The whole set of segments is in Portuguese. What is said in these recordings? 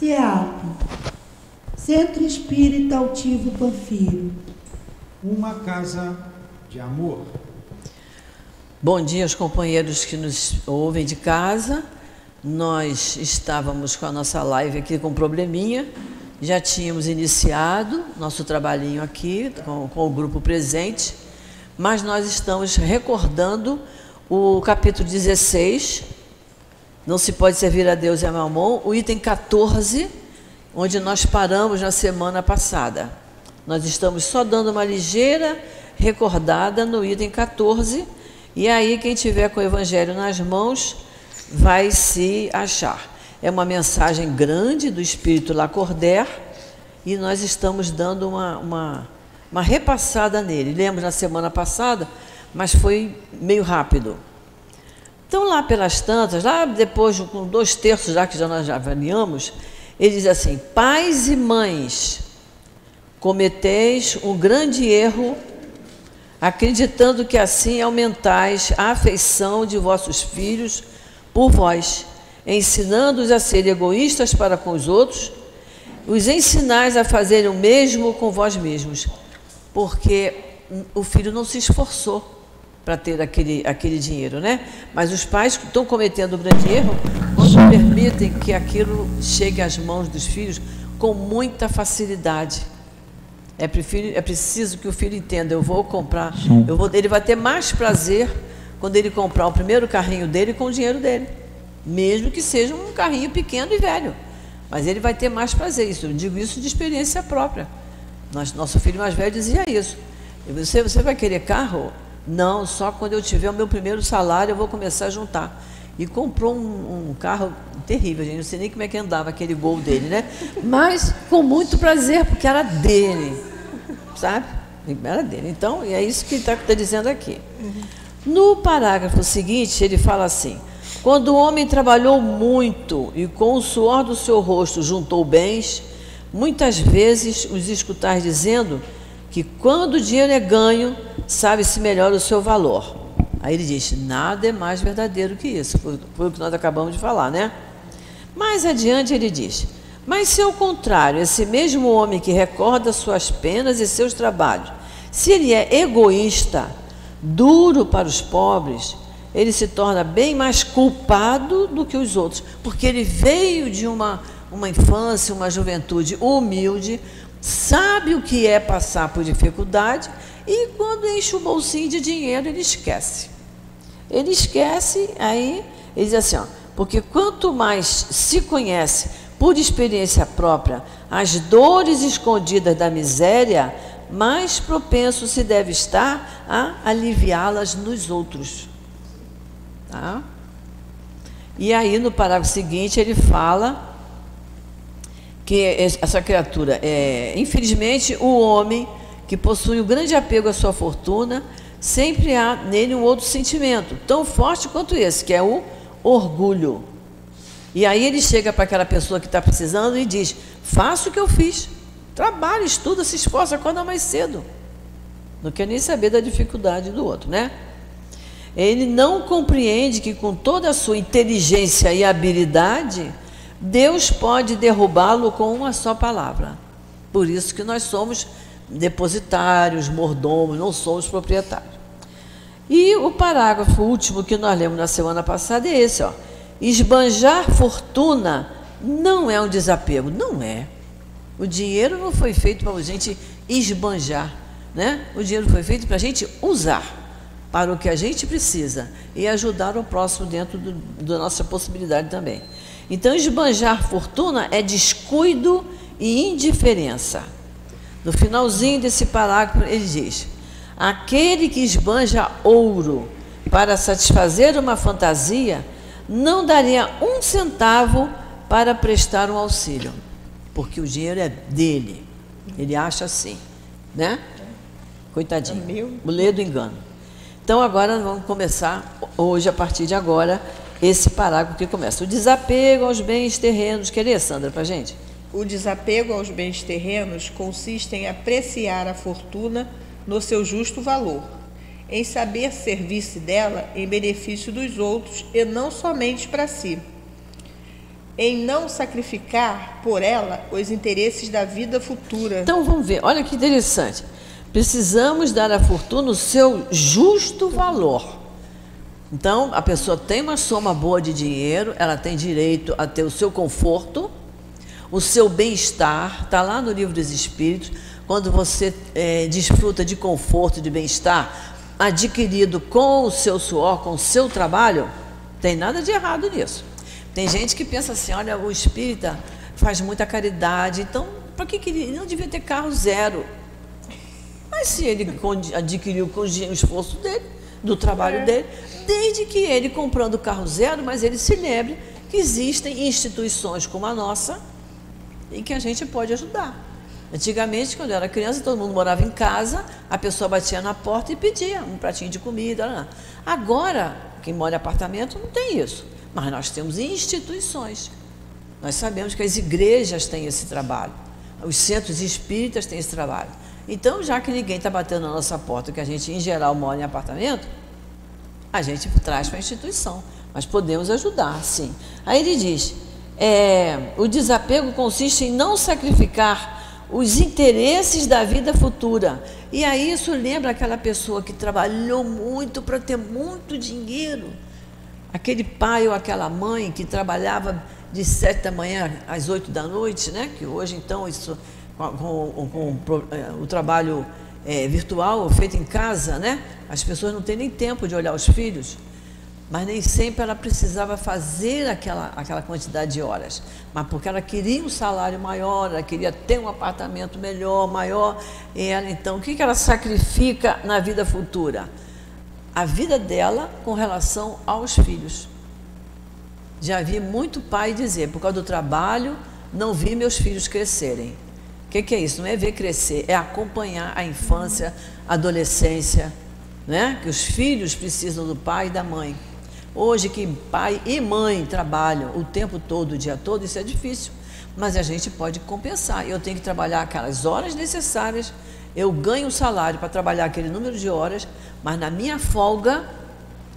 CEAP, Centro Espírita Altivo Panfiro. Uma casa de amor. Bom dia aos companheiros que nos ouvem de casa. Nós estávamos com a nossa live aqui com um probleminha. Já tínhamos iniciado nosso trabalhinho aqui com o grupo presente, mas nós estamos recordando o capítulo 16, Não se pode servir a Deus e a Mamon, o item 14, onde nós paramos na semana passada. Nós estamos só dando uma ligeira recordada no item 14, e aí quem tiver com o Evangelho nas mãos vai se achar. É uma mensagem grande do Espírito Lacordaire, e nós estamos dando uma repassada nele. Lemos na semana passada, mas foi meio rápido. Então, lá pelas tantas, lá depois, com 2/3 já que nós já avaliamos, ele diz assim: pais e mães, cometeis um grande erro, acreditando que assim aumentais a afeição de vossos filhos por vós, ensinando-os a serem egoístas para com os outros, os ensinais a fazerem o mesmo com vós mesmos, porque o filho não se esforçou para ter aquele dinheiro, né? Mas os pais estão cometendo um grande erro quando permitem que aquilo chegue às mãos dos filhos com muita facilidade. É preciso que o filho entenda: eu vou comprar, ele vai ter mais prazer quando ele comprar o primeiro carrinho dele com o dinheiro dele, mesmo que seja um carrinho pequeno e velho, mas ele vai ter mais prazer. Isso, eu digo isso de experiência própria. Nosso filho mais velho dizia isso: você vai querer carro? Não, só quando eu tiver o meu primeiro salário eu vou começar a juntar. E comprou um carro terrível, gente, não sei nem como é que andava aquele Gol dele, né? Mas com muito prazer, porque era dele, sabe? Era dele. Então, é isso que ele está dizendo aqui. No parágrafo seguinte, ele fala assim: quando o homem trabalhou muito e com o suor do seu rosto juntou bens, muitas vezes os escutais dizendo que quando o dinheiro é ganho, sabe-se melhor o seu valor. Aí ele diz: nada é mais verdadeiro que isso. Foi o que nós acabamos de falar, né? Mais adiante ele diz: mas se ao contrário, esse mesmo homem que recorda suas penas e seus trabalhos, se ele é egoísta, duro para os pobres, ele se torna bem mais culpado do que os outros, porque ele veio de uma infância, uma juventude humilde, sabe o que é passar por dificuldade, e quando enche o bolsinho de dinheiro, ele esquece. Ele esquece, aí ele diz assim, ó: porque quanto mais se conhece por experiência própria as dores escondidas da miséria, mais propenso se deve estar a aliviá-las nos outros. Tá? E aí no parágrafo seguinte ele fala que essa criatura, infelizmente, o homem que possui um grande apego à sua fortuna, sempre há nele um outro sentimento, tão forte quanto esse, que é o orgulho. E aí ele chega para aquela pessoa que está precisando e diz: faça o que eu fiz, trabalha, estuda, se esforça, acorda mais cedo. Não quer nem saber da dificuldade do outro, né? Ele não compreende que com toda a sua inteligência e habilidade, Deus pode derrubá-lo com uma só palavra. Por isso que nós somos depositários, mordomos, não somos proprietários. E o parágrafo último que nós lemos na semana passada é esse, ó: esbanjar fortuna não é um desapego. Não é. O dinheiro não foi feito para a gente esbanjar, né? O dinheiro foi feito para a gente usar para o que a gente precisa e ajudar o próximo dentro da nossa possibilidade também. Então, esbanjar fortuna é descuido e indiferença. No finalzinho desse parágrafo, ele diz: aquele que esbanja ouro para satisfazer uma fantasia não daria 1 centavo para prestar um auxílio, porque o dinheiro é dele. Ele acha assim, né? Coitadinho, o lê do engano. Então, agora vamos começar, hoje, a partir de agora, esse parágrafo que começa: o desapego aos bens terrenos. Quer ler, Sandra, para a gente? O desapego aos bens terrenos consiste em apreciar a fortuna no seu justo valor, em saber servir-se dela em benefício dos outros e não somente para si. em não sacrificar por ela os interesses da vida futura. Então vamos ver, olha que interessante. Precisamos dar à fortuna o seu justo valor. Então, a pessoa tem uma soma boa de dinheiro, ela tem direito a ter o seu conforto, o seu bem-estar, está lá no Livro dos Espíritos. Quando você desfruta de conforto, de bem-estar, adquirido com o seu suor, com o seu trabalho, tem nada de errado nisso. Tem gente que pensa assim, olha, o espírita faz muita caridade, então, para que ele não devia ter carro zero? Mas se ele adquiriu com o esforço dele, do trabalho dele, desde que ele comprando carro zero, mas ele se lembre que existem instituições como a nossa em que a gente pode ajudar. Antigamente, quando eu era criança, todo mundo morava em casa, a pessoa batia na porta e pedia um pratinho de comida. Agora, quem mora em apartamento não tem isso, mas nós temos instituições. Nós sabemos que as igrejas têm esse trabalho, os centros espíritas têm esse trabalho. Então, já que ninguém está batendo na nossa porta, que a gente, em geral, mora em apartamento, a gente traz para a instituição, mas podemos ajudar, sim. Aí ele diz, o desapego consiste em não sacrificar os interesses da vida futura. E aí isso lembra aquela pessoa que trabalhou muito para ter muito dinheiro, aquele pai ou aquela mãe que trabalhava de 7 da manhã às 8 da noite, né? Que hoje, então, isso, com o trabalho virtual, feito em casa, né? As pessoas não têm nem tempo de olhar os filhos, mas nem sempre ela precisava fazer aquela quantidade de horas, mas porque ela queria um salário maior, ela queria ter um apartamento melhor, maior, e ela, então, o que ela sacrifica na vida futura? A vida dela com relação aos filhos. Já vi muito pai dizer, por causa do trabalho, não vi meus filhos crescerem. O que é isso? Não é ver crescer, é acompanhar a infância, a adolescência, né? Que os filhos precisam do pai e da mãe. Hoje, que pai e mãe trabalham o tempo todo, o dia todo, isso é difícil, mas a gente pode compensar. Eu tenho que trabalhar aquelas horas necessárias, eu ganho um salário para trabalhar aquele número de horas, mas na minha folga,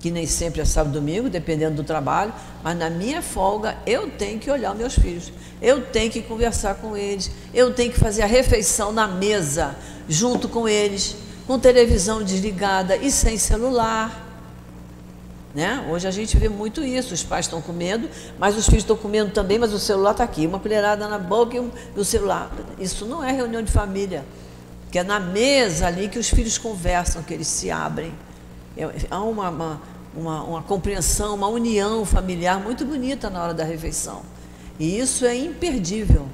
que nem sempre é sábado e domingo, dependendo do trabalho, mas na minha folga eu tenho que olhar os meus filhos, eu tenho que conversar com eles, eu tenho que fazer a refeição na mesa, junto com eles, com televisão desligada e sem celular. Né? Hoje a gente vê muito isso, os pais estão comendo, mas os filhos estão comendo também, mas o celular está aqui, uma colherada na boca e o celular. Isso não é reunião de família, que é na mesa ali que os filhos conversam, que eles se abrem. Há uma compreensão, uma união familiar muito bonita na hora da refeição. E isso é imperdível.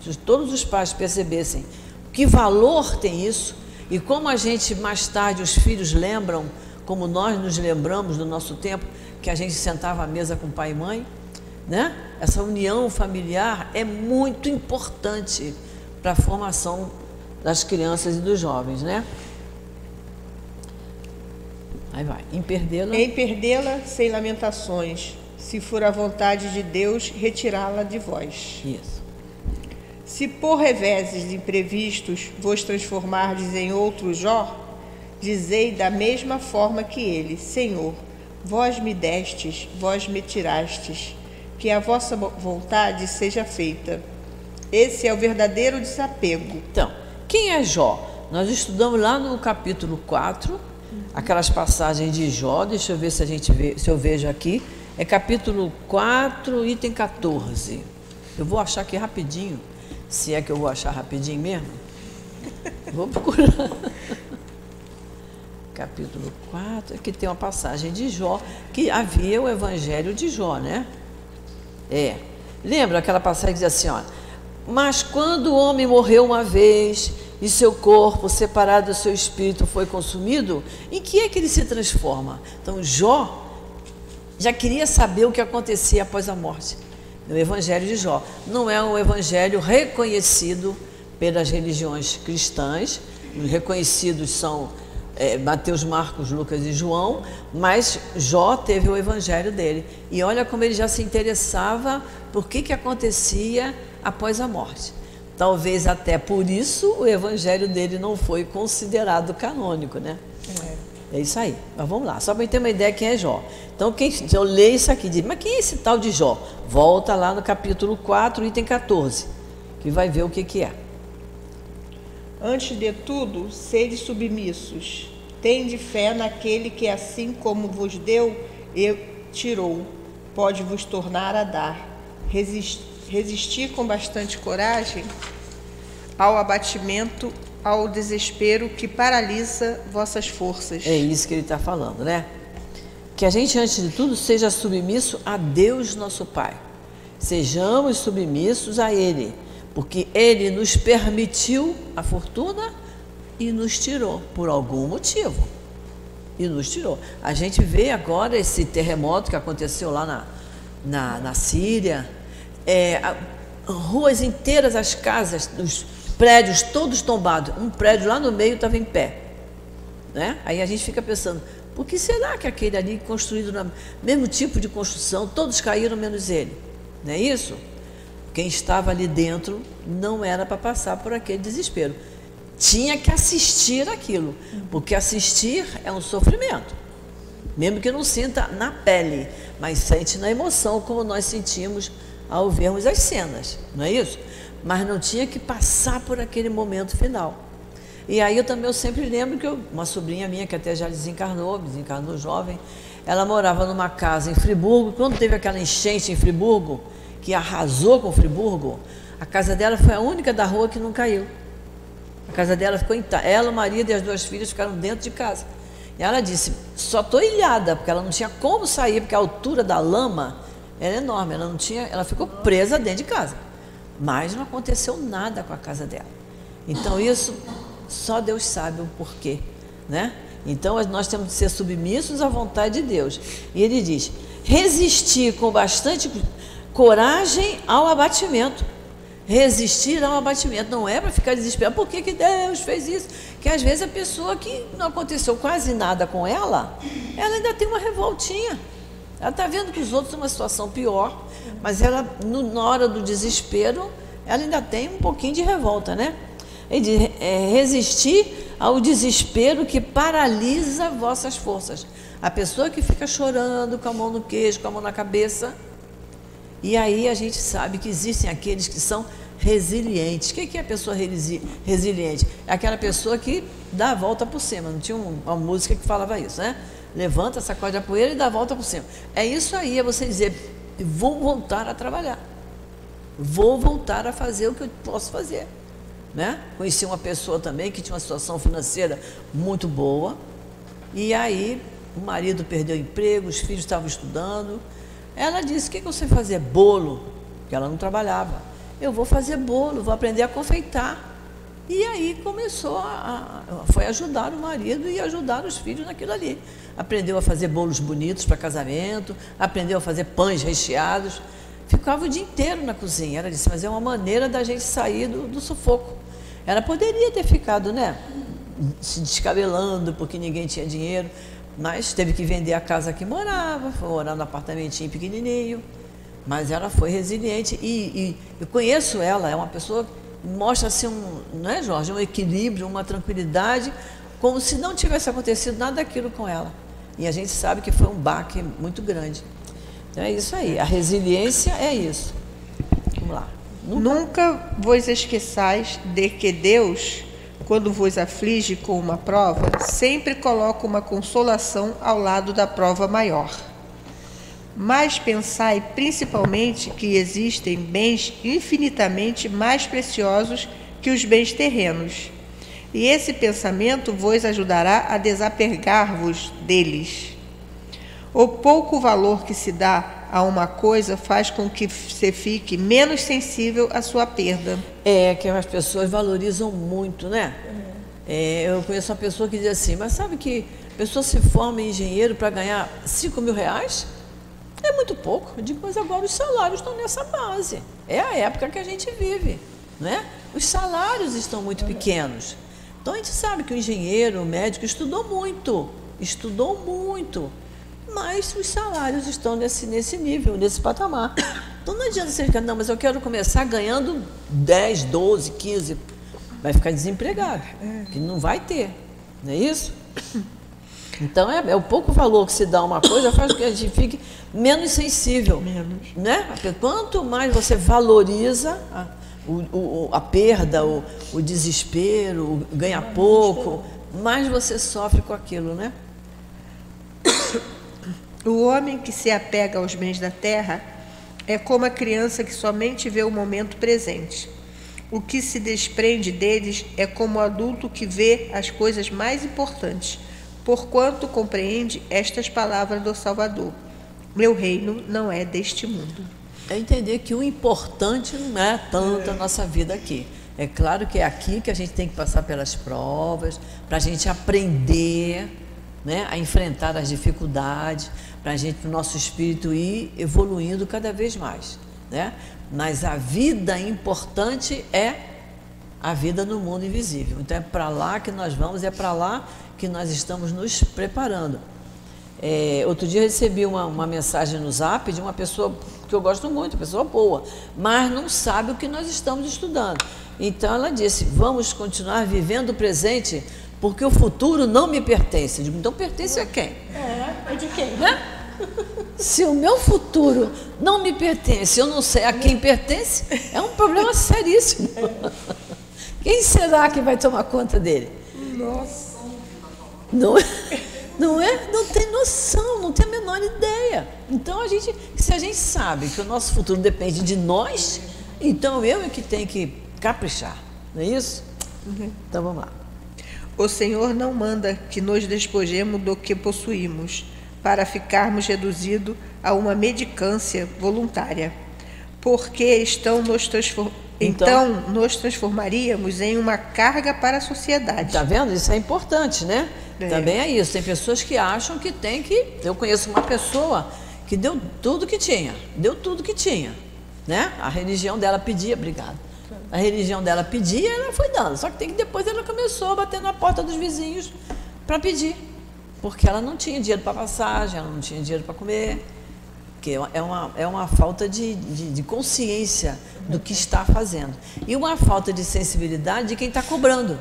Se todos os pais percebessem que valor tem isso, e como a gente mais tarde, os filhos lembram, como nós nos lembramos do nosso tempo, que a gente sentava à mesa com pai e mãe, né? Essa união familiar é muito importante para a formação das crianças e dos jovens, né? Aí vai, em perdê-la sem lamentações, se for a vontade de Deus, retirá-la de vós. Isso. Se por reveses imprevistos vos transformardes em outro Jó, dizei da mesma forma que ele, Senhor, vós me destes, vós me tirastes, que a vossa vontade seja feita. Esse é o verdadeiro desapego. Então, quem é Jó? Nós estudamos lá no capítulo 4, aquelas passagens de Jó, deixa eu ver se a gente vê, se eu vejo aqui, é capítulo 4, item 14. Eu vou achar aqui rapidinho, se é que eu vou achar rapidinho mesmo. Vou procurar. Capítulo 4, aqui tem uma passagem de Jó, que havia o evangelho de Jó, né? Lembra aquela passagem que diz assim, ó, mas quando o homem morreu uma vez e seu corpo, separado do seu espírito, foi consumido, em que é que ele se transforma? Então, Jó já queria saber o que acontecia após a morte. O evangelho de Jó não é um evangelho reconhecido pelas religiões cristãs, os reconhecidos são Mateus, Marcos, Lucas e João, mas Jó teve o evangelho dele. E olha como ele já se interessava por que acontecia após a morte. Talvez até por isso o evangelho dele não foi considerado canônico, né? É isso aí. Mas vamos lá, só para ter uma ideia quem é Jó. Então, se eu ler isso aqui, diz, mas quem é esse tal de Jó? Volta lá no capítulo 4, item 14, que vai ver o que é. Antes de tudo, sede submissos. Tende fé naquele que, assim como vos deu e tirou, pode vos tornar a dar. Resistir com bastante coragem ao abatimento, ao desespero que paralisa vossas forças. É isso que ele está falando, né? Que a gente, antes de tudo, seja submisso a Deus, nosso Pai. Sejamos submissos a Ele, porque Ele nos permitiu a fortuna e nos tirou, por algum motivo. E nos tirou. A gente vê agora esse terremoto que aconteceu lá na Síria, ruas inteiras, as casas, os prédios todos tombados, um prédio lá no meio estava em pé, né? Aí a gente fica pensando, por que será que aquele ali construído no mesmo tipo de construção, todos caíram menos ele? Não é isso? Quem estava ali dentro não era para passar por aquele desespero, tinha que assistir aquilo, porque assistir é um sofrimento, mesmo que não sinta na pele, mas sente na emoção, como nós sentimos ao vermos as cenas, não é isso? Mas não tinha que passar por aquele momento final. E aí eu sempre lembro que uma sobrinha minha, que até já desencarnou jovem, ela morava numa casa em Friburgo. Quando teve aquela enchente em Friburgo, que arrasou com Friburgo, a casa dela foi a única da rua que não caiu. A casa dela ficou intacta. Ela, o marido e as duas filhas ficaram dentro de casa. E ela disse, só estou ilhada, porque ela não tinha como sair, porque a altura da lama era enorme, ela ficou presa dentro de casa. Mas não aconteceu nada com a casa dela. Então isso, só Deus sabe o porquê, né? Então nós temos que ser submissos à vontade de Deus. E ele diz, resistir com bastante coragem ao abatimento. Resistir ao abatimento, não é para ficar desesperado. Por que Deus fez isso? Que às vezes a pessoa que não aconteceu quase nada com ela ainda tem uma revoltinha. Ela está vendo que os outros têm uma situação pior, mas ela, na hora do desespero, ela ainda tem um pouquinho de revolta, né? Ele diz, resistir ao desespero que paralisa vossas forças. A pessoa que fica chorando com a mão no queixo, com a mão na cabeça. E aí a gente sabe que existem aqueles que são resilientes. O que é a pessoa resiliente? É aquela pessoa que dá a volta por cima. Não tinha uma música que falava isso, né? Levanta, sacode a poeira e dá a volta por cima. É isso aí, é você dizer, vou voltar a trabalhar. Vou voltar a fazer o que eu posso fazer, né? Conheci uma pessoa também que tinha uma situação financeira muito boa. E aí o marido perdeu o emprego, os filhos estavam estudando. Ela disse, o que eu sei fazer? Bolo, porque ela não trabalhava. Eu vou fazer bolo, vou aprender a confeitar. E aí começou foi ajudar o marido e ajudar os filhos naquilo ali. Aprendeu a fazer bolos bonitos para casamento, aprendeu a fazer pães recheados. Ficava o dia inteiro na cozinha. Ela disse, mas é uma maneira da gente sair do sufoco. Ela poderia ter ficado, né, se descabelando porque ninguém tinha dinheiro, mas teve que vender a casa que morava, foi morar num apartamentinho pequenininho. Mas ela foi resiliente e eu conheço ela, é uma pessoa que mostra assim não é, Jorge, um equilíbrio, uma tranquilidade, como se não tivesse acontecido nada daquilo com ela. E a gente sabe que foi um baque muito grande. Então é isso aí, a resiliência é isso. Vamos lá. Nunca vos esqueçais de que Deus, quando vos aflige com uma prova, sempre coloca uma consolação ao lado da prova maior. Mas pensai principalmente que existem bens infinitamente mais preciosos que os bens terrenos. E esse pensamento vos ajudará a desapegar-vos deles. O pouco valor que se dá a uma coisa faz com que se fique menos sensível à sua perda. É que as pessoas valorizam muito, né? Eu conheço uma pessoa que diz assim, mas sabe que a pessoa se forma em engenheiro para ganhar 5 mil reais? É muito pouco. Eu digo, mas agora os salários estão nessa base. É a época que a gente vive, né? Os salários estão muito pequenos. Então a gente sabe que o engenheiro, o médico estudou muito, mas os salários estão nesse nível, nesse patamar. Então não adianta você ficar, não, mas eu quero começar ganhando 10, 12, 15, vai ficar desempregado, que não vai ter, não é isso? Então, é o pouco valor que se dá a uma coisa faz com que a gente fique menos sensível. Né? Porque quanto mais você valoriza a perda, o desespero, o ganhar pouco, mais você sofre com aquilo, né? O homem que se apega aos bens da terra é como a criança que somente vê o momento presente. O que se desprende deles é como o adulto que vê as coisas mais importantes, porquanto compreende estas palavras do Salvador: meu reino não é deste mundo. É entender que o importante não é tanto a nossa vida aqui. É claro que é aqui que a gente tem que passar pelas provas, para a gente aprender, né, a enfrentar as dificuldades, para o nosso espírito ir evoluindo cada vez mais, né? Mas a vida importante é a vida no mundo invisível. Então é para lá que nós vamos, é para lá que nós estamos nos preparando. Outro dia eu recebi uma mensagem no Zap de uma pessoa que eu gosto muito, pessoa boa, mas não sabe o que nós estamos estudando. Então ela disse: vamos continuar vivendo o presente, porque o futuro não me pertence. Eu digo, então pertence a quem? É de quem? Né? Se o meu futuro não me pertence, eu não sei a quem pertence, é um problema seríssimo. Quem será que vai tomar conta dele? Nossa. Não tem noção, não tem a menor ideia. Então, se a gente sabe que o nosso futuro depende de nós, então eu é que tenho que caprichar, não é isso? Então, vamos lá. O Senhor não manda que nos despojemos do que possuímos, para ficarmos reduzidos a uma mendicância voluntária, porque então nos transformaríamos em uma carga para a sociedade. Está vendo? Isso é importante, né? Também é isso. Tem pessoas que acham que tem que... Eu conheço uma pessoa que deu tudo que tinha, né? A religião dela pedia, obrigada. A religião dela pedia, ela foi dando. Só que depois ela começou a bater na porta dos vizinhos para pedir, porque ela não tinha dinheiro para passagem, ela não tinha dinheiro para comer, que é uma falta de consciência do que está fazendo e uma falta de sensibilidade de quem está cobrando.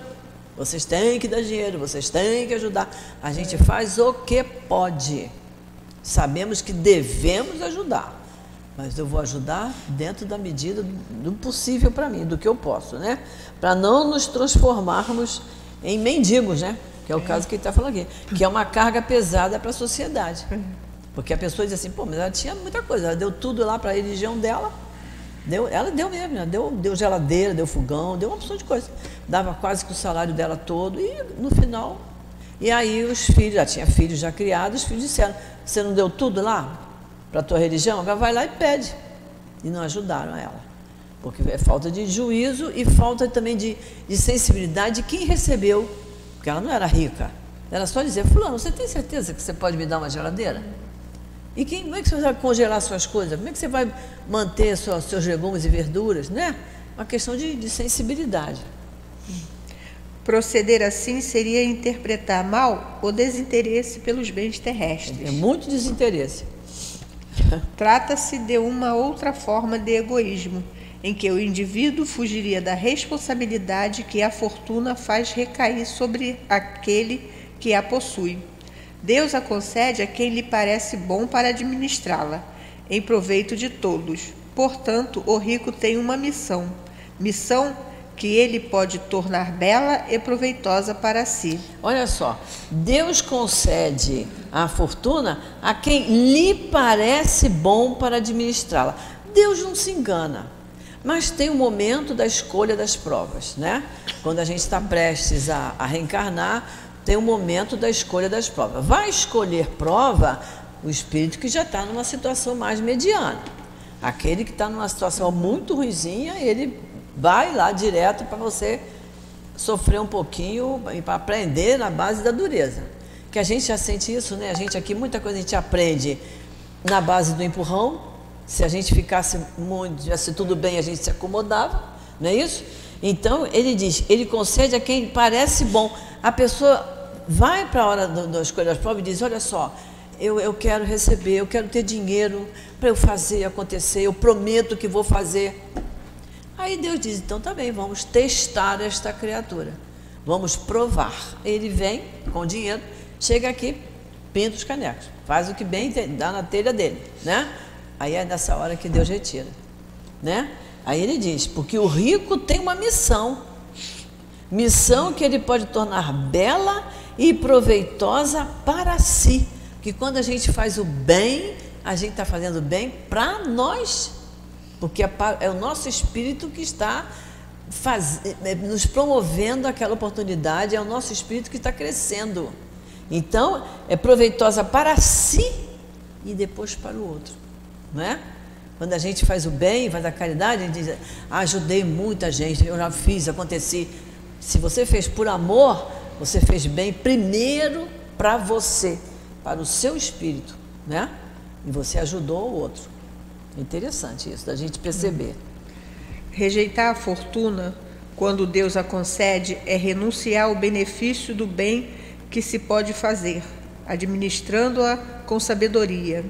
Vocês têm que dar dinheiro, vocês têm que ajudar. A gente faz o que pode. Sabemos que devemos ajudar, mas eu vou ajudar dentro da medida do possível para mim, do que eu posso, né? Para não nos transformarmos em mendigos, né? Que é o caso que ele está falando aqui, que é uma carga pesada para a sociedade. Porque a pessoa diz assim, pô, mas ela tinha muita coisa, ela deu tudo lá para a religião dela, ela deu mesmo, ela deu geladeira, deu fogão, deu uma opção de coisa. Dava quase que o salário dela todo e no final... E aí os filhos, já tinha filhos já criados, os filhos disseram, você não deu tudo lá para a tua religião? Agora vai lá e pede. E não ajudaram ela. Porque é falta de juízo e falta também de sensibilidade de quem recebeu. Porque ela não era rica. Era só dizer, fulano, você tem certeza que você pode me dar uma geladeira? E como é que você vai congelar suas coisas? Como é que você vai manter seus legumes e verduras? Né? Uma questão de sensibilidade. Proceder assim seria interpretar mal o desinteresse pelos bens terrestres. É muito desinteresse. Trata-se de uma outra forma de egoísmo, em que o indivíduo fugiria da responsabilidade que a fortuna faz recair sobre aquele que a possui. Deus a concede a quem lhe parece bom para administrá-la, em proveito de todos. Portanto, o rico tem uma missão que ele pode tornar bela e proveitosa para si. Olha só, Deus concede a fortuna a quem lhe parece bom para administrá-la. Deus não se engana, mas tem o momento da escolha das provas, né? Quando a gente está prestes a reencarnar, tem o momento da escolha das provas. Vai escolher prova o espírito que já está numa situação mais mediana. Aquele que está numa situação muito ruinzinha, ele vai lá direto para você sofrer um pouquinho e para aprender na base da dureza. Que a gente já sente isso, né? A gente aqui, muita coisa a gente aprende na base do empurrão. Se a gente ficasse tivesse tudo bem, a gente se acomodava, não é isso? Então, ele diz, ele concede a quem parece bom. A pessoa vai para a hora da escolha das provas e diz, olha só, eu quero receber, eu quero ter dinheiro para eu fazer acontecer, eu prometo que vou fazer. Aí Deus diz, então tá bem, vamos testar esta criatura, vamos provar. Ele vem com dinheiro, chega aqui, pinta os canecos, faz o que bem dá na telha dele, né? Aí é nessa hora que Deus retira, né? Aí ele diz, porque o rico tem uma missão que ele pode tornar bela e proveitosa para si, que quando a gente faz o bem, a gente está fazendo bem para nós, porque é o nosso espírito que está nos promovendo aquela oportunidade, é o nosso espírito que está crescendo. Então, é proveitosa para si e depois para o outro, não é? Quando a gente faz o bem, faz a caridade, a gente diz, ajudei muita gente, eu já fiz, aconteci. Se você fez por amor, você fez bem primeiro para você, para o seu espírito, né? E você ajudou o outro. É interessante isso, da gente perceber. Rejeitar a fortuna, quando Deus a concede, é renunciar ao benefício do bem que se pode fazer, administrando-a com sabedoria.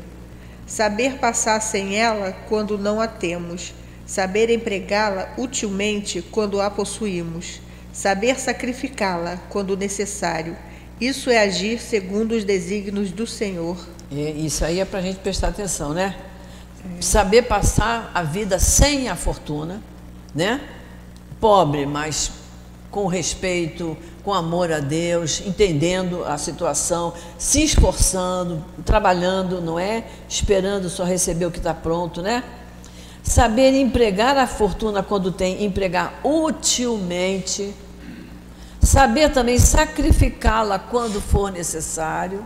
Saber passar sem ela quando não a temos, saber empregá-la utilmente quando a possuímos, saber sacrificá-la quando necessário. Isso é agir segundo os desígnios do Senhor. Isso aí é para a gente prestar atenção, né? Saber passar a vida sem a fortuna, né? Pobre, mas com respeito, com amor a Deus, entendendo a situação, se esforçando, trabalhando, não é? Esperando só receber o que está pronto, né? Saber empregar a fortuna quando tem, empregar utilmente. Saber também sacrificá-la quando for necessário,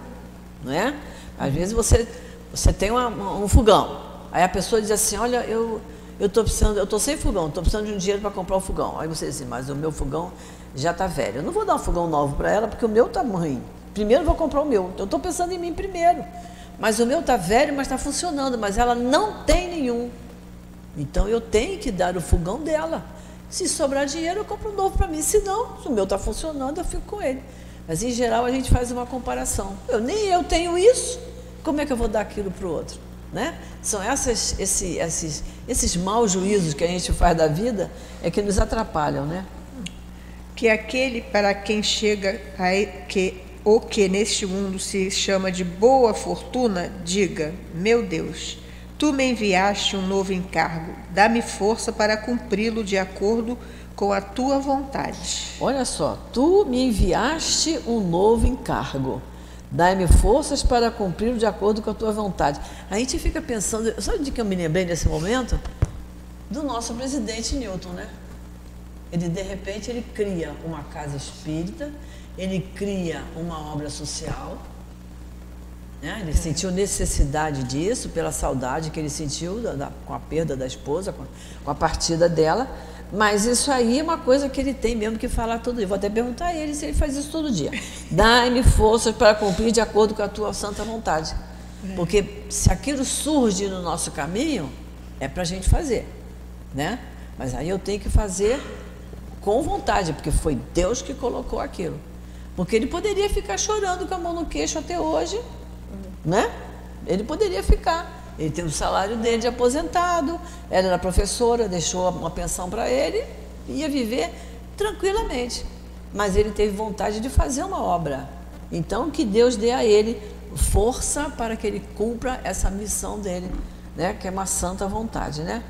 não é? Às vezes você tem um fogão, aí a pessoa diz assim, olha, eu estou sem fogão, estou precisando de um dinheiro para comprar um fogão. Aí você diz assim, mas o meu fogão já está velho, eu não vou dar um fogão novo para ela porque o meu está ruim. Primeiro vou comprar o meu, então eu estou pensando em mim primeiro. Mas o meu está velho, mas está funcionando, mas ela não tem nenhum. Então eu tenho que dar o fogão dela. Se sobrar dinheiro, eu compro um novo para mim. Se não, se o meu está funcionando, eu fico com ele. Mas, em geral, a gente faz uma comparação. Nem eu tenho isso, como é que eu vou dar aquilo para o outro? Né? São esses maus juízos que a gente faz da vida é que nos atrapalham, né? Que aquele para quem chega o que neste mundo se chama de boa fortuna, diga, meu Deus, tu me enviaste um novo encargo, dá-me força para cumpri-lo de acordo com a tua vontade. Olha só, tu me enviaste um novo encargo, dá-me forças para cumpri-lo de acordo com a tua vontade. A gente fica pensando, sabe de que eu me lembrei nesse momento? Do nosso presidente Newton, né? Ele, de repente, ele cria uma casa espírita, ele cria uma obra social, né? Ele sentiu necessidade disso, pela saudade que ele sentiu com a perda da esposa, com a partida dela, mas isso aí é uma coisa que ele tem mesmo que falar todo dia. Vou até perguntar a ele se ele faz isso todo dia. Dá-me forças para cumprir de acordo com a tua santa vontade. Porque se aquilo surge no nosso caminho, é para a gente fazer, né? Mas aí eu tenho que fazer com vontade, porque foi Deus que colocou aquilo. Porque ele poderia ficar chorando com a mão no queixo até hoje, né? Ele poderia ficar. Ele tem o salário dele de aposentado, ela era professora, deixou uma pensão para ele, ia viver tranquilamente. Mas ele teve vontade de fazer uma obra. Então, que Deus dê a ele força para que ele cumpra essa missão dele, né? Que é uma santa vontade, né?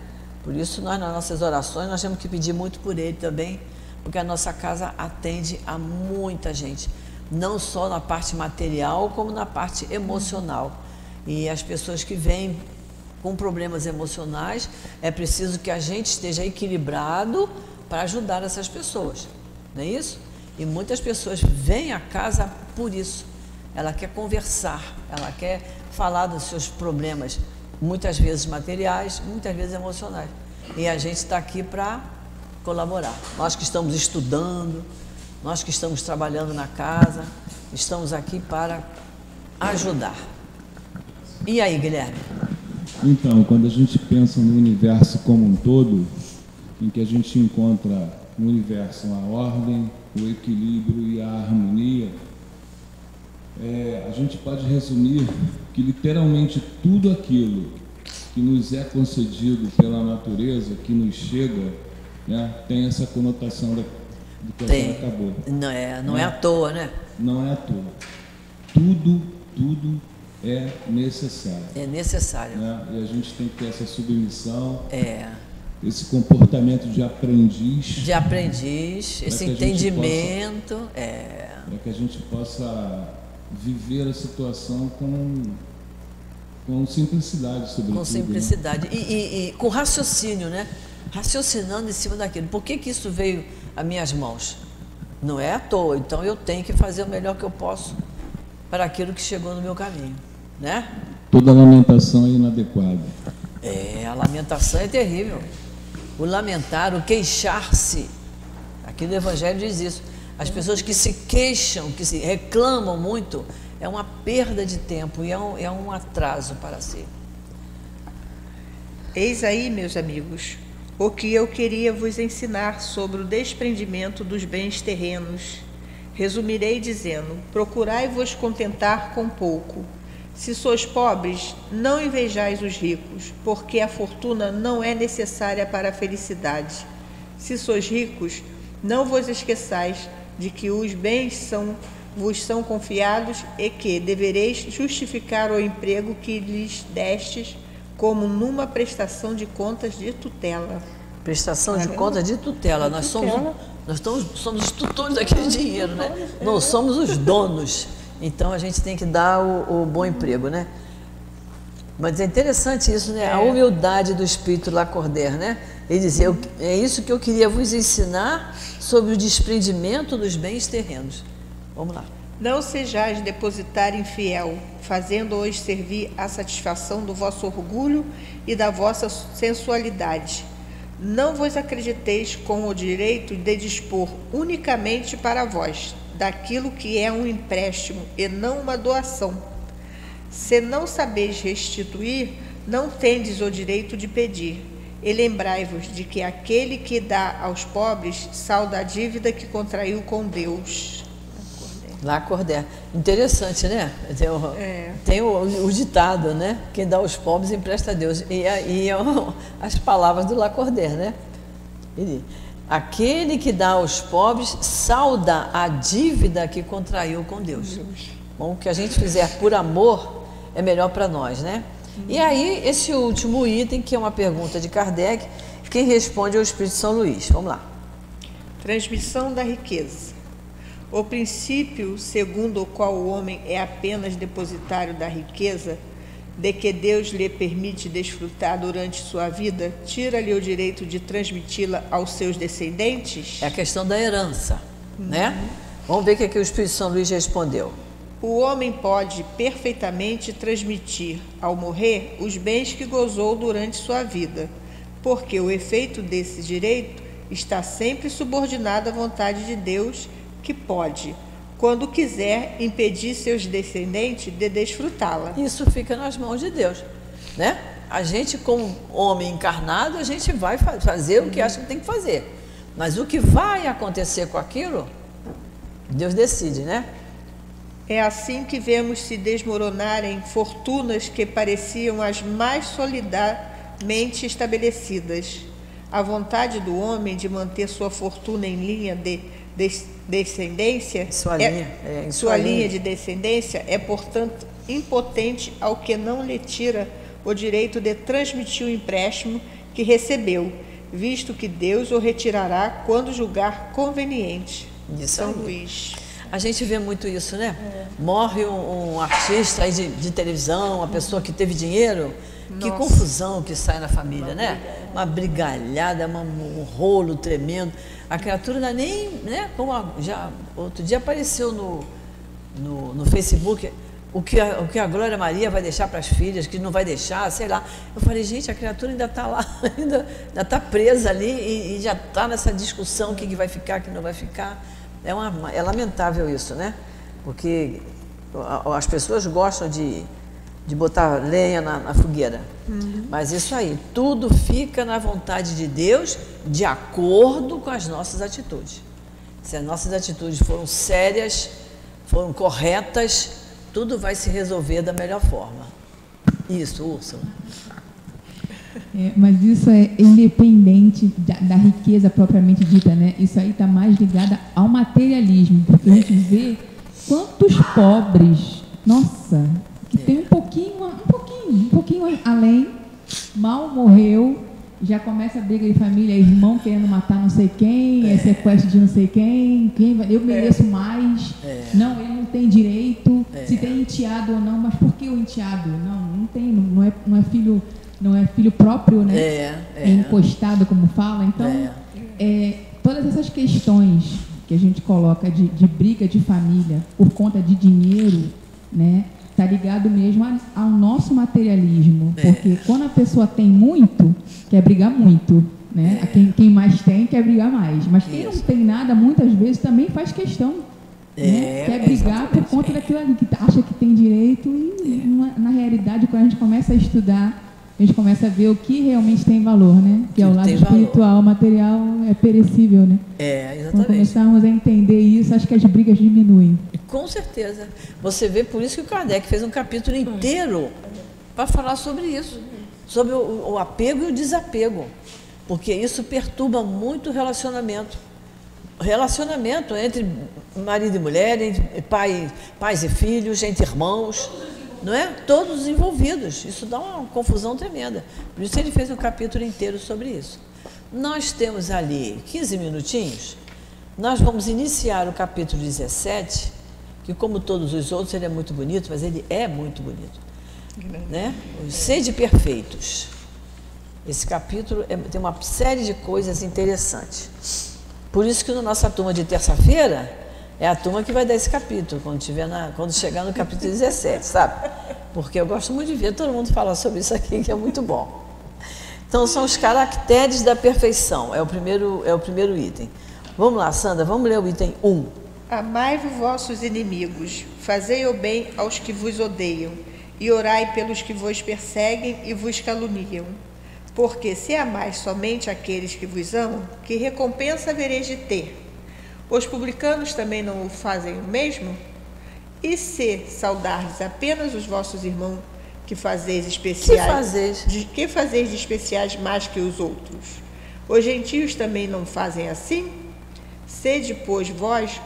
Por isso, nós, nas nossas orações, nós temos que pedir muito por ele também, porque a nossa casa atende a muita gente, não só na parte material, como na parte emocional. E as pessoas que vêm com problemas emocionais, é preciso que a gente esteja equilibrado para ajudar essas pessoas, não é isso? E muitas pessoas vêm à casa por isso. Ela quer conversar, ela quer falar dos seus problemas, muitas vezes materiais, muitas vezes emocionais. E a gente está aqui para colaborar. Nós que estamos estudando, nós que estamos trabalhando na casa, estamos aqui para ajudar. E aí, Guilherme? Então, quando a gente pensa no universo como um todo, em que a gente encontra no universo a ordem, o equilíbrio e a harmonia, a gente pode resumir que literalmente tudo aquilo que nos é concedido pela natureza, que nos chega, né, tem essa conotação do que a gente acabou. Não é à toa, né? Não é à toa. Tudo tudo é necessário. É necessário. Né? E a gente tem que ter essa submissão, É. esse comportamento de aprendiz. De aprendiz, esse entendimento. Para que a gente possa viver a situação com simplicidade, sobretudo. Com simplicidade. Né? E com raciocínio, né? Raciocinando em cima daquilo. Por que isso veio às minhas mãos? Não é à toa. Então eu tenho que fazer o melhor que eu posso para aquilo que chegou no meu caminho, né? Toda lamentação é inadequada. A lamentação é terrível. O lamentar, o queixar-se. Aqui no Evangelho diz isso. As pessoas que se queixam, que se reclamam muito, é uma perda de tempo e é um atraso para si. Eis aí, meus amigos, o que eu queria vos ensinar sobre o desprendimento dos bens terrenos. Resumirei dizendo: procurai-vos contentar com pouco. Se sois pobres, não invejais os ricos, porque a fortuna não é necessária para a felicidade. Se sois ricos, não vos esqueçais de que os bens vos são confiados e que devereis justificar o emprego que lhes destes como numa prestação de contas de tutela. Prestação de contas de tutela. Nós somos os tutores daquele dinheiro, né? Não somos os donos. Então a gente tem que dar o bom emprego, né? Mas é interessante isso, né? A humildade do espírito Lacordaire, né? Ele dizia: é isso que eu queria vos ensinar sobre o desprendimento dos bens terrenos. Vamos lá. Não sejais depositário infiel, fazendo-os servir à satisfação do vosso orgulho e da vossa sensualidade. Não vos acrediteis com o direito de dispor unicamente para vós daquilo que é um empréstimo e não uma doação. Se não sabeis restituir, não tendes o direito de pedir. E lembrai-vos de que aquele que dá aos pobres salda a dívida que contraiu com Deus. Lacordaire. Interessante, né? Tem o ditado, né? Quem dá aos pobres empresta a Deus. E as palavras do Lacordaire, né? Aquele que dá aos pobres salda a dívida que contraiu com Deus. Bom, o que a gente fizer por amor é melhor para nós, né? E aí, esse último item, que é uma pergunta de Kardec, quem responde é o Espírito São Luís. Vamos lá. Transmissão da riqueza. O princípio segundo o qual o homem é apenas depositário da riqueza, de que Deus lhe permite desfrutar durante sua vida, tira-lhe o direito de transmiti-la aos seus descendentes? É a questão da herança, né? Vamos ver o que o Espírito São Luís respondeu. O homem pode perfeitamente transmitir, ao morrer, os bens que gozou durante sua vida, porque o efeito desse direito está sempre subordinado à vontade de Deus, que pode, quando quiser, impedir seus descendentes de desfrutá-la. Isso fica nas mãos de Deus, né? A gente, como homem encarnado, a gente vai fazer o que acha que tem que fazer. Mas o que vai acontecer com aquilo, Deus decide, né? É assim que vemos se desmoronarem fortunas que pareciam as mais solidamente estabelecidas. A vontade do homem de manter sua fortuna em linha de descendência, sua linha de descendência é, portanto, impotente ao que não lhe tira o direito de transmitir o empréstimo que recebeu, visto que Deus o retirará quando julgar conveniente. São Luís. A gente vê muito isso, né? Morre um artista aí de televisão, uma pessoa que teve dinheiro. Que confusão que sai na família, né? Uma brigalhada, um rolo tremendo. A criatura não é nem, né? Como outro dia apareceu no Facebook o que a Glória Maria vai deixar para as filhas, que não vai deixar, sei lá. Eu falei, gente, a criatura ainda está lá, ainda está presa ali e já está nessa discussão, o que vai ficar, o que não vai ficar. É lamentável isso, né? Porque as pessoas gostam de botar lenha na fogueira. Mas isso aí, tudo fica na vontade de Deus, de acordo com as nossas atitudes. Se as nossas atitudes foram sérias, foram corretas, tudo vai se resolver da melhor forma. Isso, Úrsula. Mas isso é independente da riqueza propriamente dita, né? Isso aí está mais ligado ao materialismo, porque a gente vê quantos pobres nossa, que tem um pouquinho além, mal morreu, já começa a briga de família, irmão querendo matar não sei quem, é sequestro de não sei quem eu mereço mais, não, ele não tem direito, se tem enteado ou não, mas por que o enteado? Não tem, não é filho próprio, né? É encostado, como fala, então, todas essas questões que a gente coloca de briga de família por conta de dinheiro, né? Está ligado mesmo ao nosso materialismo, porque quando a pessoa tem muito, quer brigar muito, né? Quem mais tem quer brigar mais, mas quem não tem nada, muitas vezes também faz questão, né? Quer brigar por conta daquilo ali, que acha que tem direito e na realidade, quando a gente começa a estudar, a gente começa a ver o que realmente tem valor, né? Que é o lado espiritual, o material é perecível, né? Exatamente. Quando começarmos a entender isso, acho que as brigas diminuem. Com certeza. Você vê, por isso que o Kardec fez um capítulo inteiro para falar sobre isso, sobre o apego e o desapego, porque isso perturba muito o relacionamento. Relacionamento entre marido e mulher, entre pais e filhos, entre irmãos, não é? Todos envolvidos. Isso dá uma confusão tremenda. Por isso ele fez um capítulo inteiro sobre isso. Nós temos ali 15 minutinhos. Nós vamos iniciar o capítulo 17, que como todos os outros ele é muito bonito, mas ele é muito bonito, né? Os Sede Perfeitos. Esse capítulo tem uma série de coisas interessantes. Por isso que na nossa turma de terça-feira é a turma que vai dar esse capítulo, quando chegar no capítulo 17, sabe? Porque eu gosto muito de ver todo mundo falar sobre isso aqui, que é muito bom. Então, são os caracteres da perfeição, é o primeiro item. Vamos lá, Sandra, vamos ler o item 1. Amai-vos vossos inimigos, fazei o bem aos que vos odeiam, e orai pelos que vos perseguem e vos caluniam. Porque se amais somente aqueles que vos amam, que recompensa havereis de ter? Os publicanos também não o fazem o mesmo? E se saudardes apenas os vossos irmãos, que fazeis especiais, que fazeis de especiais mais que os outros? Os gentios também não fazem assim? Sede, pois, vós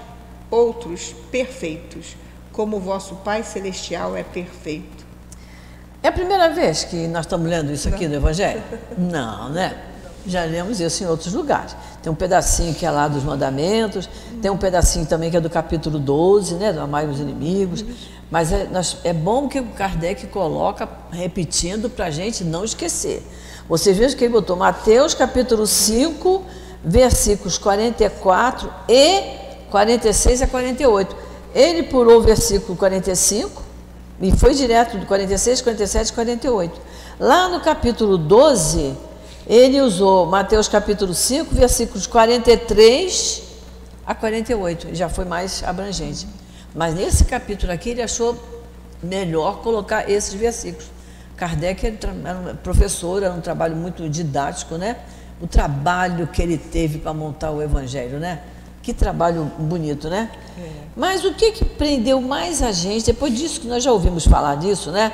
outros perfeitos, como o vosso Pai Celestial é perfeito. É a primeira vez que nós estamos lendo isso aqui no Evangelho? Não, né? Já lemos isso em outros lugares. Tem um pedacinho que é lá dos mandamentos, tem um pedacinho também que é do capítulo 12, né? Do Amai os inimigos. Mas é bom que o Kardec coloca repetindo para a gente não esquecer. Vocês vejam que ele botou Mateus capítulo 5, versículos 44 e 46 a 48. Ele pulou o versículo 45 e foi direto do 46, 47 e 48. Lá no capítulo 12, ele usou Mateus capítulo 5, versículos 43 a 48. Já foi mais abrangente. Mas nesse capítulo aqui, ele achou melhor colocar esses versículos. Kardec era professor, era um trabalho muito didático, né? O trabalho que ele teve para montar o Evangelho, né? Que trabalho bonito, né? Mas o que prendeu mais a gente, depois disso que nós já ouvimos falar disso, né?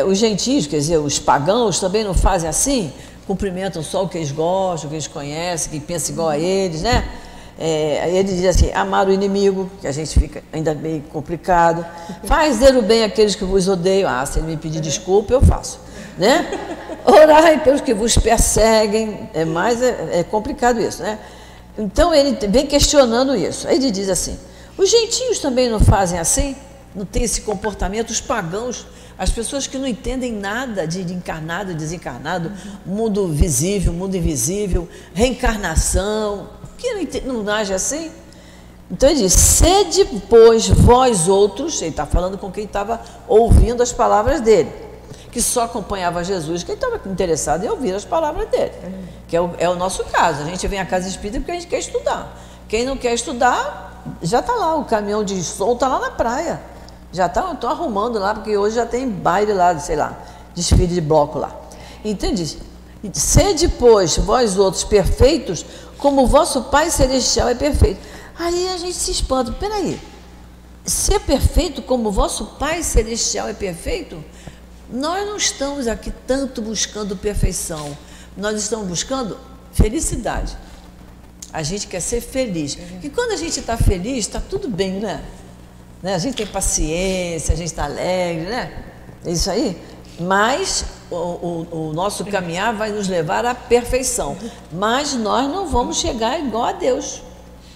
Os gentios, quer dizer, os pagãos também não fazem assim, cumprimentam só o que eles gostam, o que eles conhecem, que pensam igual a eles, né? Ele diz assim, amar o inimigo, que a gente fica ainda meio complicado, fazer o bem àqueles que vos odeiam, se ele me pedir desculpa, eu faço, né? Orai pelos que vos perseguem, é complicado isso, né? Então ele vem questionando isso, aí ele diz assim, os gentios também não fazem assim? Não tem esse comportamento? Os pagãos, as pessoas que não entendem nada de encarnado e desencarnado, mundo visível, mundo invisível, reencarnação, que não age assim? Então ele diz, sede, pois, vós outros, ele está falando com quem estava ouvindo as palavras dele, que só acompanhava Jesus, quem estava interessado em ouvir as palavras dele, que é o nosso caso. A gente vem à casa espírita porque a gente quer estudar. Quem não quer estudar, já está lá, o caminhão de som está lá na praia. Já estou arrumando lá, porque hoje já tem baile lá, sei lá, desfile de bloco lá. Entende? Sede, pois, vós outros perfeitos, como o vosso Pai Celestial é perfeito. Aí a gente se espanta, peraí, ser perfeito como o vosso Pai Celestial é perfeito? Nós não estamos aqui tanto buscando perfeição, nós estamos buscando felicidade. A gente quer ser feliz. E quando a gente está feliz, está tudo bem, né? né? A gente tem paciência, a gente está alegre, né? É isso aí. Mas o nosso caminhar vai nos levar à perfeição. Mas nós não vamos chegar igual a Deus,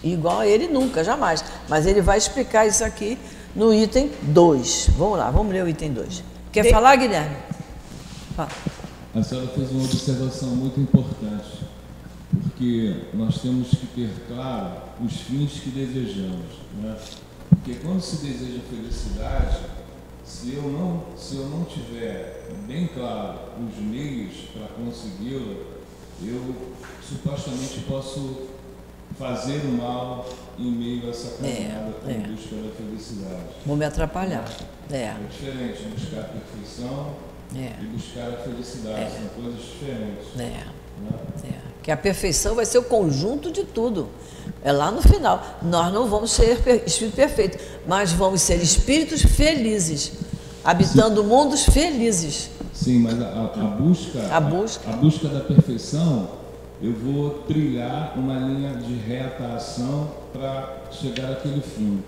igual a Ele nunca, jamais. Mas Ele vai explicar isso aqui no item 2. Vamos lá, vamos ler o item 2. Quer falar, Guilherme? Fala. A senhora fez uma observação muito importante, porque nós temos que ter claro os fins que desejamos, né? Porque quando se deseja felicidade, se eu não tiver bem claro os meios para consegui-la, eu supostamente posso fazer o mal em meio a essa caminhada em busca da felicidade. Vou me atrapalhar. É diferente buscar a perfeição e buscar a felicidade, são coisas diferentes. Né? Que a perfeição vai ser o conjunto de tudo. É lá no final. Nós não vamos ser espírito perfeito, mas vamos ser espíritos felizes, habitando mundos felizes. Sim, mas a busca da perfeição, eu vou trilhar uma linha de reta ação para chegar àquele fim.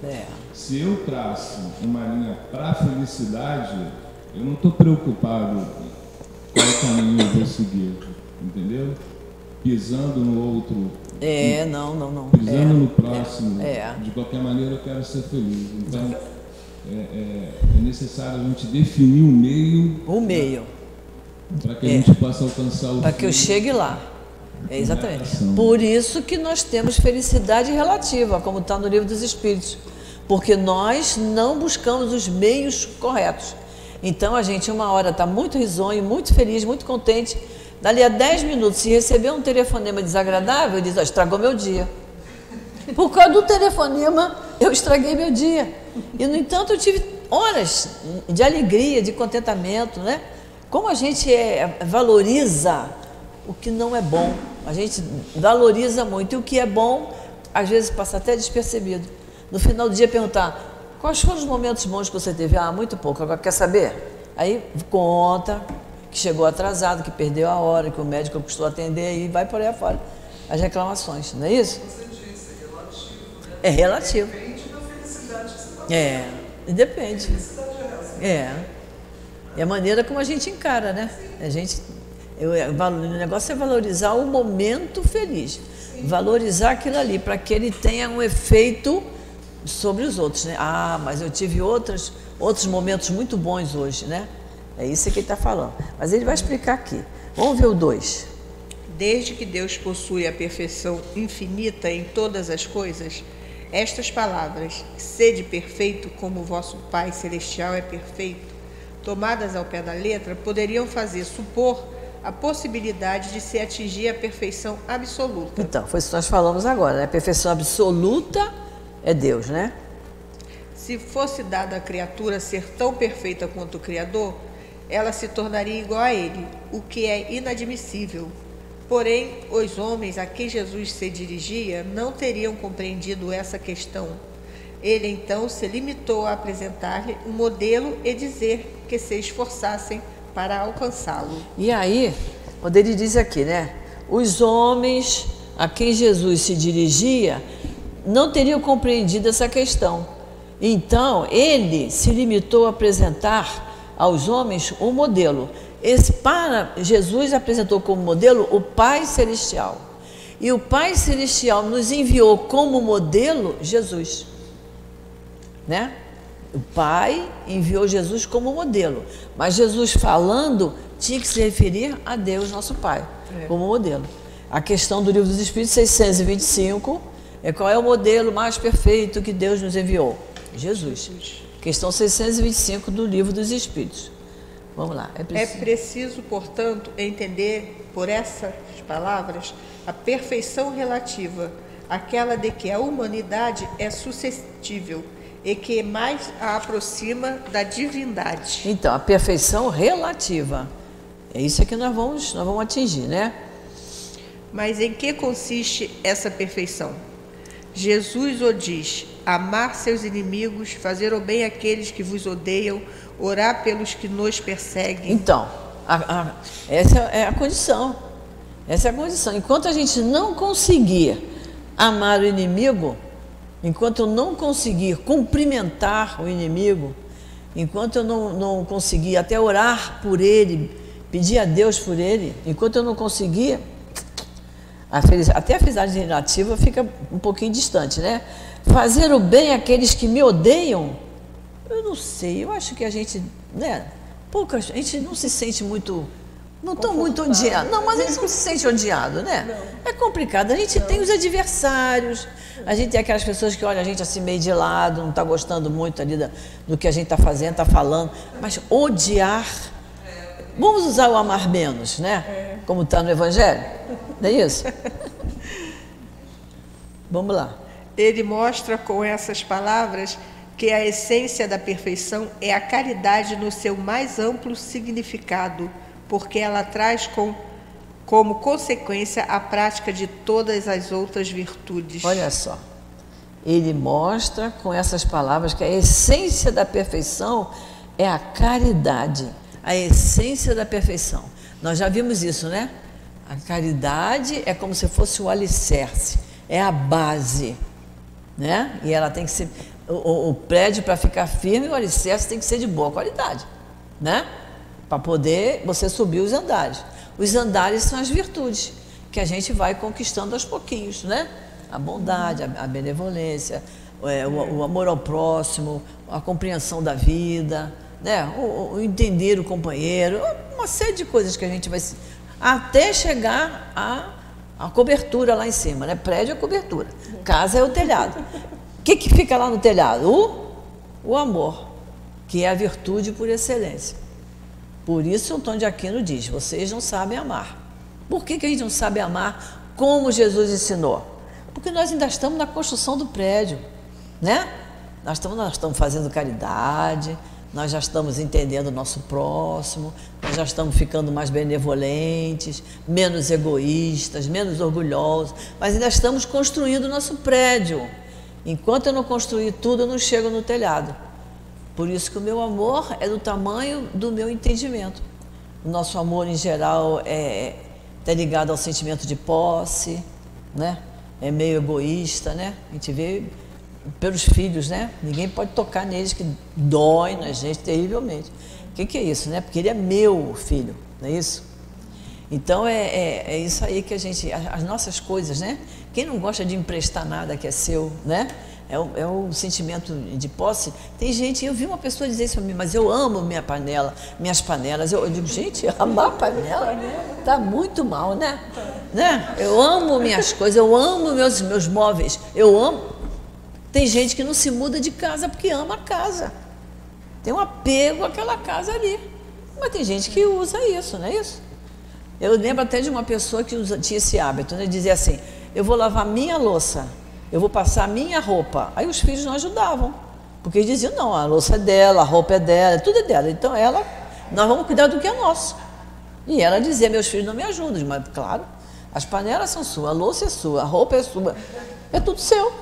Se eu traço uma linha para a felicidade, eu não estou preocupado qual caminho eu vou seguir, entendeu? Pisando no outro. Não. Pisando no próximo. De qualquer maneira eu quero ser feliz. Então é necessário a gente definir o meio. O meio. Para que a gente possa alcançar o fim. Para que eu chegue lá. Exatamente. Por isso que nós temos felicidade relativa, como está no Livro dos Espíritos. Porque nós não buscamos os meios corretos. Então a gente uma hora está muito risonho, muito feliz, muito contente. Dali a 10 minutos, se receber um telefonema desagradável, diz, estragou meu dia. Por causa do telefonema, eu estraguei meu dia. E, no entanto, eu tive horas de alegria, de contentamento, né? Como a gente valoriza o que não é bom. A gente valoriza muito. E o que é bom, às vezes, passa até despercebido. No final do dia, perguntar, quais foram os momentos bons que você teve? Muito pouco. Agora, quer saber? Aí, conta que chegou atrasado, que perdeu a hora, que o médico custou atender e vai por aí afora. As reclamações, não é isso? Você disse, é relativo, né? É relativo. Depende da felicidade que você está Depende. Felicidade é essa. E a maneira como a gente encara, né? O negócio é valorizar o momento feliz. Sim. Valorizar aquilo ali, para que ele tenha um efeito sobre os outros, né? Mas eu tive outros momentos muito bons hoje, né? É isso que ele está falando. Mas ele vai explicar aqui. Vamos ver o 2. Desde que Deus possui a perfeição infinita em todas as coisas, estas palavras, sede perfeito como vosso Pai Celestial é perfeito, tomadas ao pé da letra, poderiam fazer supor a possibilidade de se atingir a perfeição absoluta. Então, foi isso que nós falamos agora, né? A perfeição absoluta é Deus, né? Se fosse dada à criatura ser tão perfeita quanto o Criador, ela se tornaria igual a ele, o que é inadmissível. Porém, os homens a quem Jesus se dirigia não teriam compreendido essa questão. Ele, então, se limitou a apresentar-lhe um modelo e dizer que se esforçassem para alcançá-lo. E aí, quando ele diz aqui, né? Os homens a quem Jesus se dirigia não teriam compreendido essa questão. Então, ele se limitou a apresentar aos homens um modelo. Para Jesus apresentou como modelo o Pai Celestial. E o Pai Celestial nos enviou como modelo Jesus. Né? O Pai enviou Jesus como modelo. Mas Jesus falando tinha que se referir a Deus, nosso Pai, como modelo. A questão do Livro dos Espíritos 625 é qual é o modelo mais perfeito que Deus nos enviou? Jesus. Questão 625 do Livro dos Espíritos. Vamos lá. É preciso, portanto, entender por essas palavras a perfeição relativa, aquela de que a humanidade é suscetível e que mais a aproxima da divindade. Então, a perfeição relativa. É isso que nós vamos atingir, né? Mas em que consiste essa perfeição? Jesus o diz: amar seus inimigos, fazer o bem àqueles que vos odeiam, orar pelos que nos perseguem. Então, essa é a condição. Essa é a condição. Enquanto a gente não conseguir amar o inimigo, enquanto eu não conseguir cumprimentar o inimigo, enquanto eu não conseguir até orar por ele, pedir a Deus por ele, enquanto eu não conseguir, até a felicidade relativa fica um pouquinho distante, né? Fazer o bem àqueles que me odeiam, eu não sei, eu acho que a gente, né? A gente não se sente muito, não estou muito odiado, não, mas a gente não se sente odiado, né? Não. É complicado, a gente tem os adversários, a gente tem aquelas pessoas que olham a gente assim meio de lado, não está gostando muito ali do que a gente está fazendo, está falando, mas odiar, vamos usar o amar menos, né? Como está no Evangelho, não é isso? Vamos lá. Ele mostra com essas palavras que a essência da perfeição é a caridade no seu mais amplo significado, porque ela traz como consequência a prática de todas as outras virtudes. Olha só, ele mostra com essas palavras que a essência da perfeição é a caridade, a essência da perfeição. Nós já vimos isso, né? A caridade é como se fosse o alicerce, é a base, né? E ela tem que ser... O prédio, para ficar firme, o alicerce tem que ser de boa qualidade, né? Para poder você subir os andares. Os andares são as virtudes que a gente vai conquistando aos pouquinhos, né? A bondade, a benevolência, o amor ao próximo, a compreensão da vida, né? O entender o companheiro, uma série de coisas que a gente vai... Até chegar à cobertura lá em cima, né? Prédio é cobertura, casa é o telhado. O que fica lá no telhado? O amor, que é a virtude por excelência. Por isso o Antônio de Aquino diz, vocês não sabem amar. Por que a gente não sabe amar como Jesus ensinou? Porque nós ainda estamos na construção do prédio, né? Nós estamos fazendo caridade, nós já estamos entendendo o nosso próximo, nós já estamos ficando mais benevolentes, menos egoístas, menos orgulhosos, mas ainda estamos construindo o nosso prédio. Enquanto eu não construir tudo, eu não chego no telhado. Por isso que o meu amor é do tamanho do meu entendimento. O nosso amor, em geral, está ligado ao sentimento de posse, né? É meio egoísta, né? A gente vê pelos filhos, né? Ninguém pode tocar neles, que dói na gente terrivelmente. O que é isso, né? Porque ele é meu filho, não é isso? Então, é isso aí que a gente... As nossas coisas, né? Quem não gosta de emprestar nada que é seu, né? É o sentimento de posse. Tem gente, eu vi uma pessoa dizer isso para mim, mas eu amo minhas panelas. Eu digo, gente, amar panela está muito mal, né? Eu amo minhas coisas, eu amo meus móveis, eu amo. Tem gente que não se muda de casa porque ama a casa. Tem um apego àquela casa ali. Mas tem gente que usa isso, não é isso? Eu lembro até de uma pessoa que tinha esse hábito, né? Dizia assim, eu vou lavar minha louça, eu vou passar minha roupa. Aí os filhos não ajudavam, porque eles diziam, não, a louça é dela, a roupa é dela, tudo é dela. Então nós vamos cuidar do que é nosso. E ela dizia, meus filhos não me ajudam. Mas claro, as panelas são suas, a louça é sua, a roupa é sua, é tudo seu,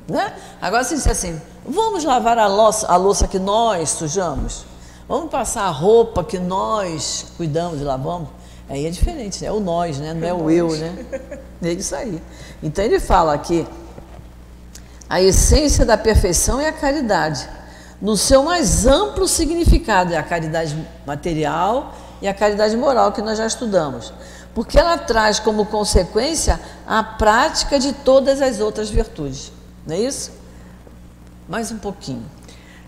né? Agora se disser assim, vamos lavar a louça que nós sujamos, vamos passar a roupa que nós cuidamos e lavamos. Aí é diferente, né? É o nós, né? Não é o eu, né? É isso aí. Então ele fala aqui, a essência da perfeição é a caridade, no seu mais amplo significado, é a caridade material e a caridade moral que nós já estudamos, porque ela traz como consequência a prática de todas as outras virtudes, não é isso? Mais um pouquinho.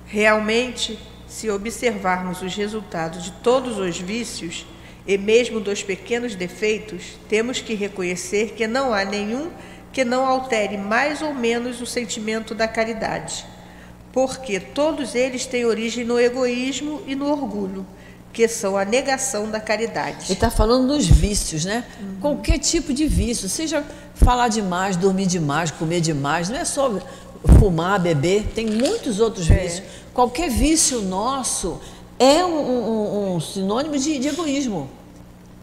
Realmente, se observarmos os resultados de todos os vícios, e mesmo dos pequenos defeitos, temos que reconhecer que não há nenhum que não altere mais ou menos o sentimento da caridade, porque todos eles têm origem no egoísmo e no orgulho, que são a negação da caridade. Ele está falando dos vícios, né? Qualquer tipo de vício, seja falar demais, dormir demais, comer demais, não é só fumar, beber, tem muitos outros vícios. Qualquer vício nosso é um sinônimo de egoísmo,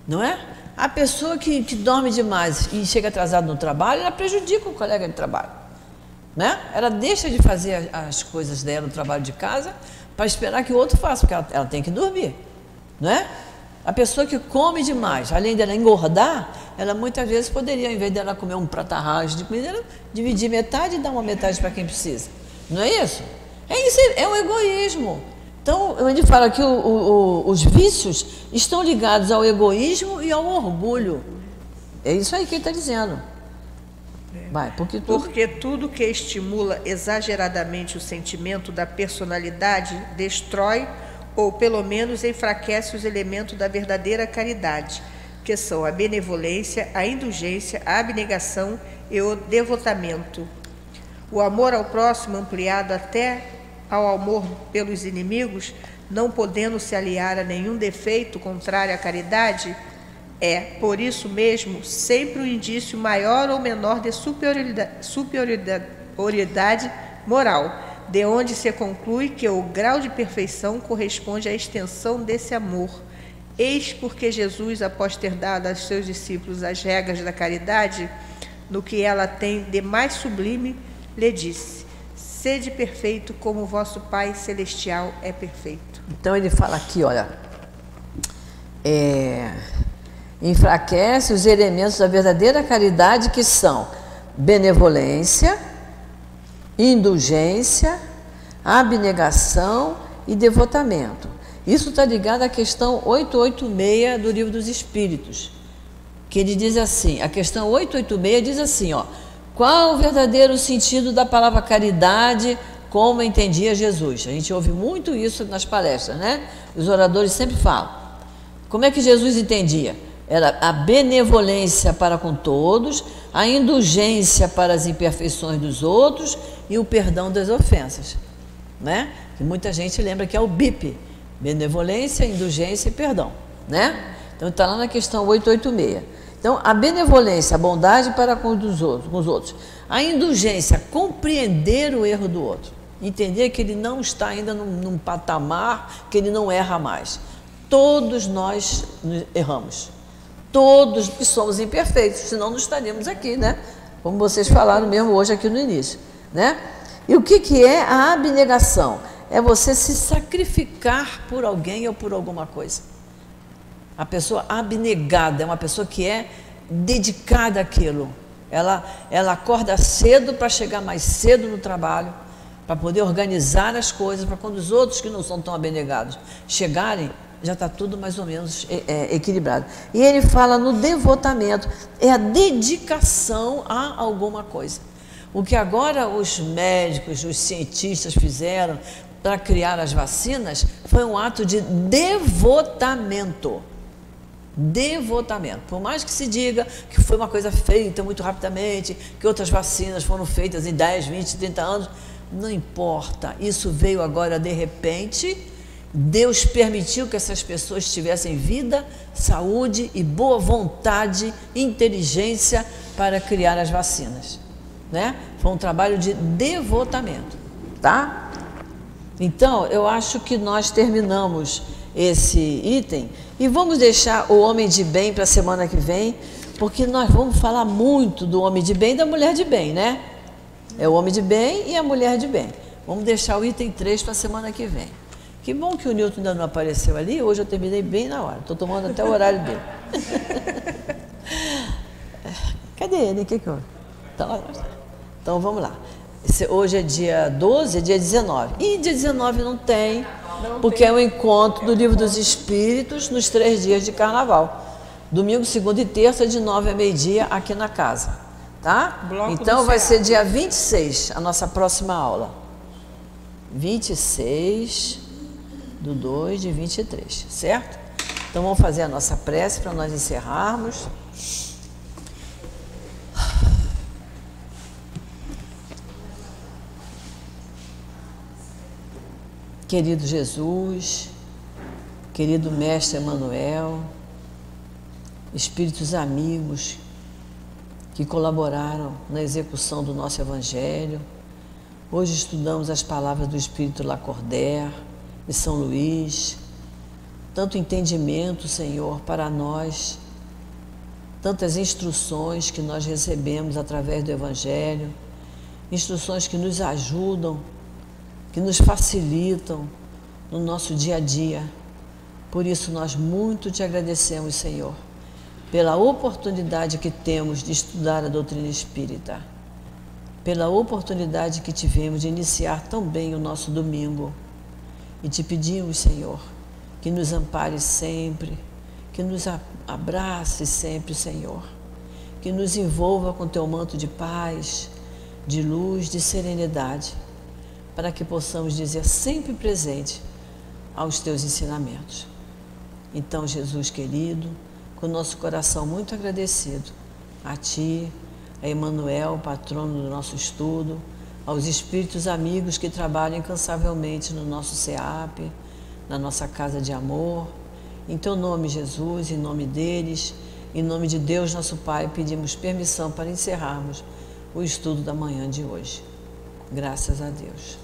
não é? A pessoa que dorme demais e chega atrasado no trabalho, ela prejudica o colega de trabalho, né? Ela deixa de fazer as coisas dela, o trabalho de casa, para esperar que o outro faça, porque ela tem que dormir, não é? A pessoa que come demais, além dela engordar, ela muitas vezes poderia, ao invés dela comer um pratarragem de comida, ela dividir metade e dar uma metade para quem precisa. Não é isso? É isso, é o egoísmo. Então, ele fala que os vícios estão ligados ao egoísmo e ao orgulho. É isso aí que ele está dizendo. Vai, porque tudo que estimula exageradamente o sentimento da personalidade destrói ou pelo menos enfraquece os elementos da verdadeira caridade, que são a benevolência, a indulgência, a abnegação e o devotamento. O amor ao próximo, ampliado até ao amor pelos inimigos, não podendo se aliar a nenhum defeito contrário à caridade, é, por isso mesmo, sempre um indício maior ou menor de superioridade moral, de onde se conclui que o grau de perfeição corresponde à extensão desse amor. Eis porque Jesus, após ter dado aos seus discípulos as regras da caridade, no que ela tem de mais sublime, lhe disse: sede perfeito como o vosso Pai Celestial é perfeito. Então ele fala aqui, olha, enfraquece os elementos da verdadeira caridade, que são benevolência, indulgência, abnegação e devotamento. Isso está ligado à questão 886 do Livro dos Espíritos, que ele diz assim, a questão 886 diz assim, ó, qual o verdadeiro sentido da palavra caridade, como entendia Jesus? A gente ouve muito isso nas palestras, né? Os oradores sempre falam. Como é que Jesus entendia? Era a benevolência para com todos, a indulgência para as imperfeições dos outros e o perdão das ofensas, né? Que muita gente lembra que é o BIP, benevolência, indulgência e perdão, né? Então está lá na questão 886. Então a benevolência, a bondade para com os outros, a indulgência, compreender o erro do outro, entender que ele não está ainda num patamar que ele não erra mais. Todos nós erramos. Todos que somos imperfeitos, senão não estaríamos aqui, né? Como vocês falaram mesmo hoje aqui no início, né? E o que é a abnegação? É você se sacrificar por alguém ou por alguma coisa. A pessoa abnegada é uma pessoa que é dedicada àquilo. Ela acorda cedo para chegar mais cedo no trabalho, para poder organizar as coisas, para quando os outros que não são tão abnegados chegarem, já está tudo mais ou menos equilibrado. E ele fala no devotamento, é a dedicação a alguma coisa. O que agora os médicos, os cientistas fizeram para criar as vacinas foi um ato de devotamento. Devotamento. Por mais que se diga que foi uma coisa feita muito rapidamente, que outras vacinas foram feitas em 10, 20, 30 anos, não importa. Isso veio agora de repente. Deus permitiu que essas pessoas tivessem vida, saúde e boa vontade, inteligência para criar as vacinas, né? Foi um trabalho de devotamento, tá? Então, eu acho que nós terminamos esse item e vamos deixar o homem de bem para a semana que vem, porque nós vamos falar muito do homem de bem e da mulher de bem, né? É o homem de bem e a mulher de bem. Vamos deixar o item 3 para a semana que vem. Que bom que o Newton ainda não apareceu ali, hoje eu terminei bem na hora, estou tomando até o horário dele. Cadê ele? Que houve? Então vamos lá. Hoje é dia 12, é dia 19. E dia 19 não tem, porque é o encontro do Livro dos Espíritos nos 3 dias de Carnaval. Domingo, segunda e terça, de 9 a meio-dia, aqui na casa. Tá? Então vai ser dia 26, a nossa próxima aula. 26/2/23, certo? Então vamos fazer a nossa prece para nós encerrarmos. Querido Jesus, querido Mestre Emmanuel, espíritos amigos que colaboraram na execução do nosso Evangelho. Hoje estudamos as palavras do Espírito Lacordaire e São Luís. Tanto entendimento, Senhor, para nós, tantas instruções que nós recebemos através do Evangelho, instruções que nos ajudam, que nos facilitam no nosso dia a dia, Por isso nós muito te agradecemos, Senhor, pela oportunidade que temos de estudar a doutrina espírita, pela oportunidade que tivemos de iniciar tão bem o nosso domingo. E te pedimos, Senhor, que nos ampare sempre, que nos abrace sempre, Senhor, que nos envolva com teu manto de paz, de luz, de serenidade, para que possamos dizer sempre presente aos teus ensinamentos. Então, Jesus querido, com o nosso coração muito agradecido a Ti, a Emmanuel, patrono do nosso estudo, aos espíritos amigos que trabalham incansavelmente no nosso SEAP, na nossa casa de amor. Em Teu nome, Jesus, em nome deles, em nome de Deus, nosso Pai, pedimos permissão para encerrarmos o estudo da manhã de hoje. Graças a Deus.